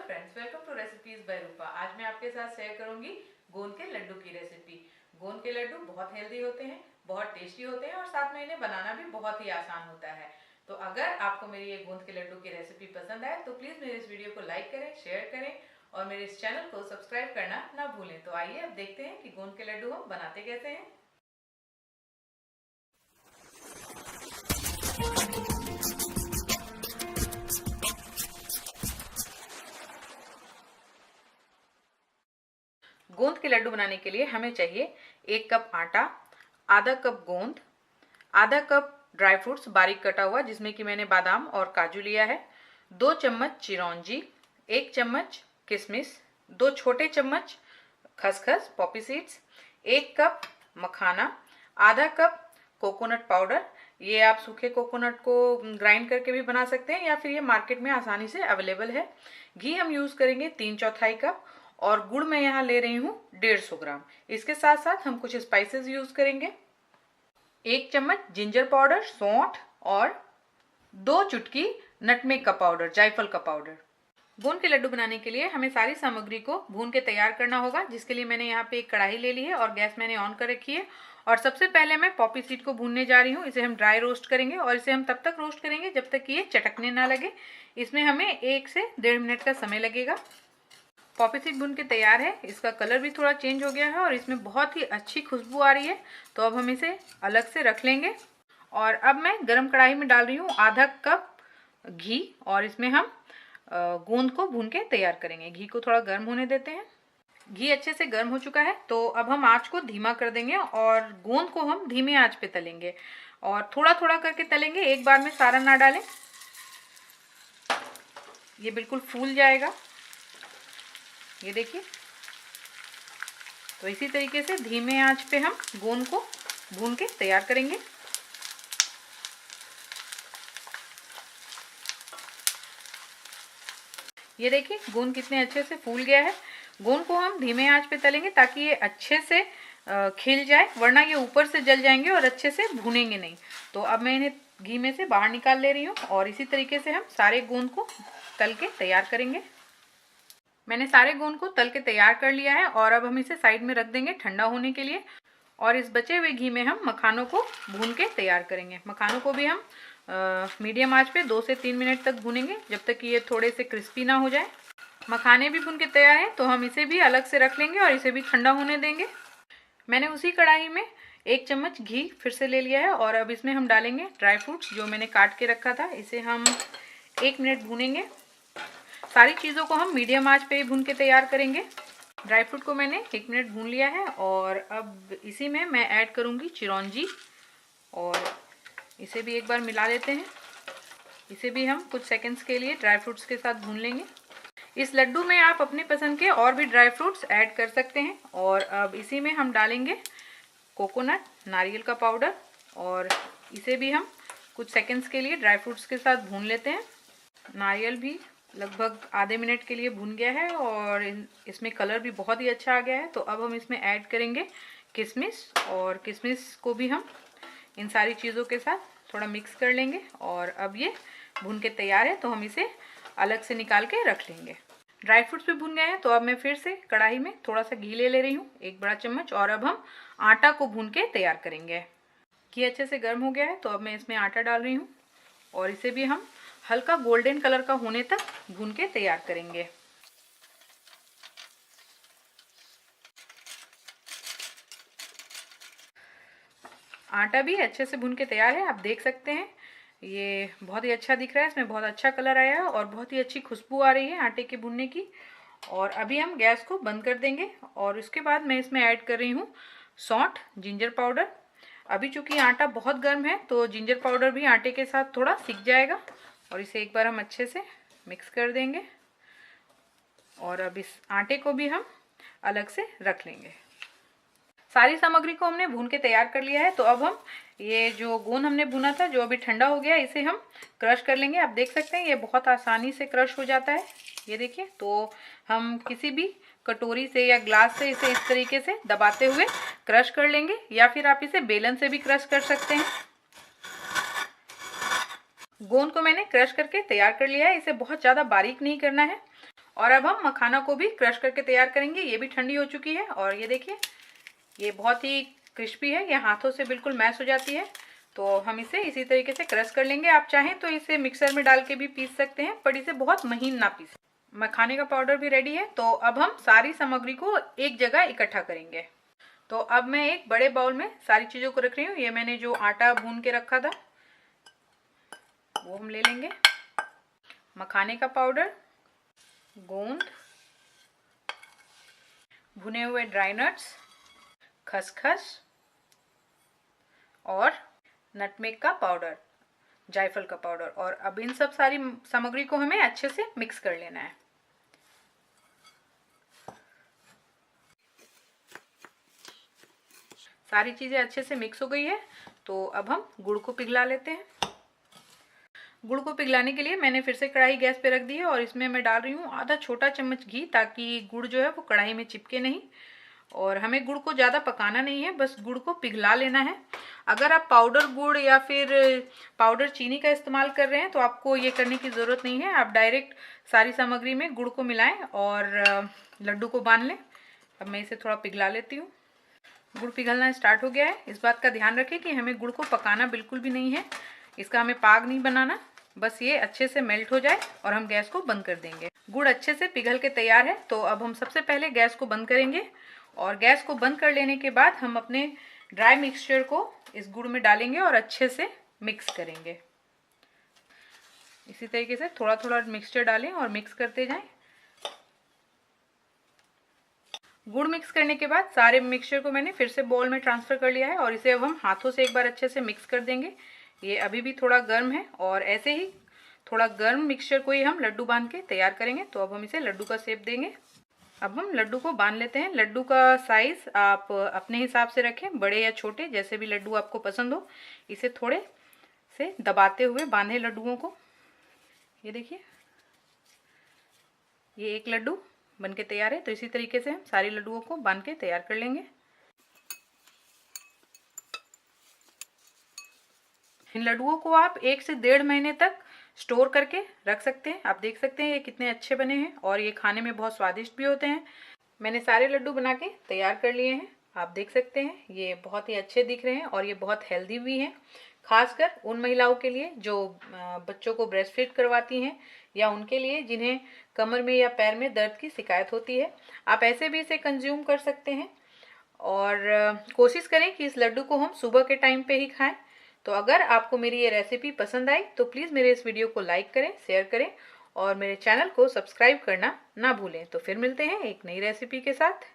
Friends, welcome to recipes by Rupa. आज मैं आपके साथ शेयर करूंगी गोंद के लड्डू की रेसिपी। गोंद के लड्डू बहुत हेल्दी होते हैं, बहुत टेस्टी होते हैं और साथ में इन्हें बनाना भी बहुत ही आसान होता है। तो अगर आपको मेरी ये गोंद के लड्डू की रेसिपी पसंद आए तो प्लीज मेरे इस वीडियो को लाइक करें, शेयर करें और मेरे इस चैनल को सब्सक्राइब करना ना भूलें। तो आइए अब देखते हैं कि गोंद के लड्डू हम बनाते कैसे हैं। गोंद के लड्डू बनाने के लिए हमें चाहिए 1 कप आटा, आधा कप गोंद, आधा कप ड्राई फ्रूट्स बारीक कटा हुआ जिसमें कि मैंने बादाम और काजू लिया है, 2 चम्मच चिरौंजी, 1 चम्मच किशमिश, 2 छोटे चम्मच खसखस पॉपी सीड्स, 1 कप मखाना, आधा कप कोकोनट पाउडर। ये आप सूखे कोकोनट को ग्राइंड करके भी बना सकते हैं या फिर ये मार्केट में आसानी से अवेलेबल है। घी हम यूज करेंगे 3/4 कप और गुड़ मैं यहाँ ले रही हूँ 150 ग्राम। इसके साथ साथ हम कुछ स्पाइसेस यूज करेंगे, 1 चम्मच जिंजर पाउडर, सौंठ और 2 चुटकी नटमेग का पाउडर, जायफल का पाउडर। गोंद के लड्डू बनाने के लिए हमें सारी सामग्री को भून के तैयार करना होगा, जिसके लिए मैंने यहाँ पे एक कढ़ाई ले ली है और गैस मैंने ऑन कर रखी है। और सबसे पहले मैं पॉपी सीड को भूनने जा रही हूँ। इसे हम ड्राई रोस्ट करेंगे और इसे हम तब तक रोस्ट करेंगे जब तक कि ये चटकने ना लगे। इसमें हमें 1 से 1.5 मिनट का समय लगेगा। पॉपी सीड भून के तैयार है, इसका कलर भी थोड़ा चेंज हो गया है और इसमें बहुत ही अच्छी खुशबू आ रही है। तो अब हम इसे अलग से रख लेंगे और अब मैं गरम कढ़ाई में डाल रही हूँ आधा कप घी और इसमें हम गोंद को भून के तैयार करेंगे। घी को थोड़ा गर्म होने देते हैं। घी अच्छे से गर्म हो चुका है तो अब हम आंच को धीमा कर देंगे और गोंद को हम धीमे आंच पे तलेंगे और थोड़ा थोड़ा करके तलेंगे, एक बार में सारा ना डालें, ये बिल्कुल फूल जाएगा। ये देखिए, तो इसी तरीके से धीमे आंच पे हम गोंद को भून के तैयार करेंगे। ये देखिए गोंद कितने अच्छे से फूल गया है। गोंद को हम धीमे आंच पे तलेंगे ताकि ये अच्छे से खिल जाए, वरना ये ऊपर से जल जाएंगे और अच्छे से भुनेंगे नहीं। तो अब मैं इन्हें घी में से बाहर निकाल ले रही हूँ और इसी तरीके से हम सारे गोंद को तल के तैयार करेंगे। मैंने सारे गोंद को तल के तैयार कर लिया है और अब हम इसे साइड में रख देंगे ठंडा होने के लिए और इस बचे हुए घी में हम मखानों को भून के तैयार करेंगे। मखानों को भी हम मीडियम आंच पे 2 से 3 मिनट तक भूनेंगे जब तक कि ये थोड़े से क्रिस्पी ना हो जाए। मखाने भी भून के तैयार हैं तो हम इसे भी अलग से रख लेंगे और इसे भी ठंडा होने देंगे। मैंने उसी कढ़ाई में 1 चम्मच घी फिर से ले लिया है और अब इसमें हम डालेंगे ड्राई फ्रूट्स जो मैंने काट के रखा था। इसे हम 1 मिनट भूनेंगे। सारी चीज़ों को हम मीडियम आंच पे भून के तैयार करेंगे। ड्राई फ्रूट को मैंने 1 मिनट भून लिया है और अब इसी में मैं ऐड करूँगी चिरौंजी और इसे भी एक बार मिला लेते हैं। इसे भी हम कुछ सेकंड्स के लिए ड्राई फ्रूट्स के साथ भून लेंगे। इस लड्डू में आप अपने पसंद के और भी ड्राई फ्रूट्स ऐड कर सकते हैं। और अब इसी में हम डालेंगे कोकोनट, नारियल का पाउडर और इसे भी हम कुछ सेकंड्स के लिए ड्राई फ्रूट्स के साथ भून लेते हैं। नारियल भी लगभग आधे मिनट के लिए भून गया है और इसमें कलर भी बहुत ही अच्छा आ गया है। तो अब हम इसमें ऐड करेंगे किशमिश और किशमिश को भी हम इन सारी चीज़ों के साथ थोड़ा मिक्स कर लेंगे और अब ये भून के तैयार है तो हम इसे अलग से निकाल के रख लेंगे। ड्राई फ्रूट्स भी भून गए हैं तो अब मैं फिर से कढ़ाई में थोड़ा सा घी ले रही हूँ, 1 बड़ा चम्मच, और अब हम आटा को भून के तैयार करेंगे। घी अच्छे से गर्म हो गया है तो अब मैं इसमें आटा डाल रही हूँ और इसे भी हम हल्का गोल्डन कलर का होने तक भून के तैयार करेंगे। आटा भी अच्छे से भून के तैयार है, आप देख सकते हैं ये बहुत ही अच्छा दिख रहा है, इसमें बहुत अच्छा कलर आया है और बहुत ही अच्छी खुशबू आ रही है आटे के भुनने की। और अभी हम गैस को बंद कर देंगे और उसके बाद मैं इसमें ऐड कर रही हूँ सौंठ, जिंजर पाउडर। अभी चूंकि आटा बहुत गर्म है तो जिंजर पाउडर भी आटे के साथ थोड़ा सिक जाएगा और इसे एक बार हम अच्छे से मिक्स कर देंगे और अब इस आटे को भी हम अलग से रख लेंगे। सारी सामग्री को हमने भून के तैयार कर लिया है तो अब हम ये जो गोंद हमने भुना था जो अभी ठंडा हो गया, इसे हम क्रश कर लेंगे। आप देख सकते हैं ये बहुत आसानी से क्रश हो जाता है। ये देखिए, तो हम किसी भी कटोरी से या ग्लास से इसे इस तरीके से दबाते हुए क्रश कर लेंगे या फिर आप इसे बेलन से भी क्रश कर सकते हैं। गोंद को मैंने क्रश करके तैयार कर लिया है, इसे बहुत ज़्यादा बारीक नहीं करना है और अब हम मखाना को भी क्रश करके तैयार करेंगे। ये भी ठंडी हो चुकी है और ये देखिए ये बहुत ही क्रिस्पी है, ये हाथों से बिल्कुल मैश हो जाती है। तो हम इसे इसी तरीके से क्रश कर लेंगे। आप चाहें तो इसे मिक्सर में डाल के भी पीस सकते हैं, पर इसे बहुत महीन ना पीसें। मखाने का पाउडर भी रेडी है। तो अब हम सारी सामग्री को एक जगह इकट्ठा करेंगे। तो अब मैं एक बड़े बाउल में सारी चीज़ों को रख रही हूँ। ये मैंने जो आटा भून के रखा था वो हम ले लेंगे, मखाने का पाउडर, गोंद, भुने हुए ड्राई नट्स, खसखस और नटमेग का पाउडर, जायफल का पाउडर। और अब इन सब सारी सामग्री को हमें अच्छे से मिक्स कर लेना है। सारी चीज़ें अच्छे से मिक्स हो गई है। तो अब हम गुड़ को पिघला लेते हैं। गुड़ को पिघलाने के लिए मैंने फिर से कढ़ाई गैस पे रख दी है और इसमें मैं डाल रही हूँ आधा छोटा चम्मच घी, ताकि गुड़ जो है वो कढ़ाई में चिपके नहीं। और हमें गुड़ को ज़्यादा पकाना नहीं है, बस गुड़ को पिघला लेना है। अगर आप पाउडर गुड़ या फिर पाउडर चीनी का इस्तेमाल कर रहे हैं तो आपको ये करने की ज़रूरत नहीं है। आप डायरेक्ट सारी सामग्री में गुड़ को मिलाएं और लड्डू को बांध लें। अब मैं इसे थोड़ा पिघला लेती हूँ। गुड़ पिघलना स्टार्ट हो गया है। इस बात का ध्यान रखें कि हमें गुड़ को पकाना बिल्कुल भी नहीं है, इसका हमें पाग नहीं बनाना, बस ये अच्छे से मेल्ट हो जाए और हम गैस को बंद कर देंगे। गुड़ अच्छे से पिघल के तैयार है। तो अब हम सबसे पहले गैस को बंद करेंगे और गैस को बंद कर लेने के बाद हम अपने ड्राई मिक्सचर को इस गुड़ में डालेंगे और अच्छे से मिक्स करेंगे। इसी तरीके से थोड़ा थोड़ा मिक्सचर डालें और मिक्स करते जाएं। गुड़ मिक्स करने के बाद सारे मिक्सचर को मैंने फिर से बाउल में ट्रांसफ़र कर लिया है और इसे अब हम हाथों से एक बार अच्छे से मिक्स कर देंगे। ये अभी भी थोड़ा गर्म है और ऐसे ही थोड़ा गर्म मिक्सचर को ही हम लड्डू बांध के तैयार करेंगे। तो अब हम इसे लड्डू का शेप देंगे। अब हम लड्डू को बांध लेते हैं। लड्डू का साइज़ आप अपने हिसाब से रखें, बड़े या छोटे, जैसे भी लड्डू आपको पसंद हो। इसे थोड़े से दबाते हुए बांधें लड्डुओं को। ये देखिए ये एक लड्डू बन के तैयार है। तो इसी तरीके से हम सारे लड्डुओं को बांध के तैयार कर लेंगे। इन लड्डुओं को आप 1 से 1.5 महीने तक स्टोर करके रख सकते हैं। आप देख सकते हैं ये कितने अच्छे बने हैं और ये खाने में बहुत स्वादिष्ट भी होते हैं। मैंने सारे लड्डू बना के तैयार कर लिए हैं। आप देख सकते हैं ये बहुत ही अच्छे दिख रहे हैं और ये बहुत हेल्दी भी हैं, खासकर उन महिलाओं के लिए जो बच्चों को ब्रेस्ट फीड करवाती हैं या उनके लिए जिन्हें कमर में या पैर में दर्द की शिकायत होती है। आप ऐसे भी इसे कंज्यूम कर सकते हैं और कोशिश करें कि इस लड्डू को हम सुबह के टाइम पे ही खाएं। तो अगर आपको मेरी ये रेसिपी पसंद आई तो प्लीज़ मेरे इस वीडियो को लाइक करें, शेयर करें और मेरे चैनल को सब्सक्राइब करना ना भूलें। तो फिर मिलते हैं एक नई रेसिपी के साथ।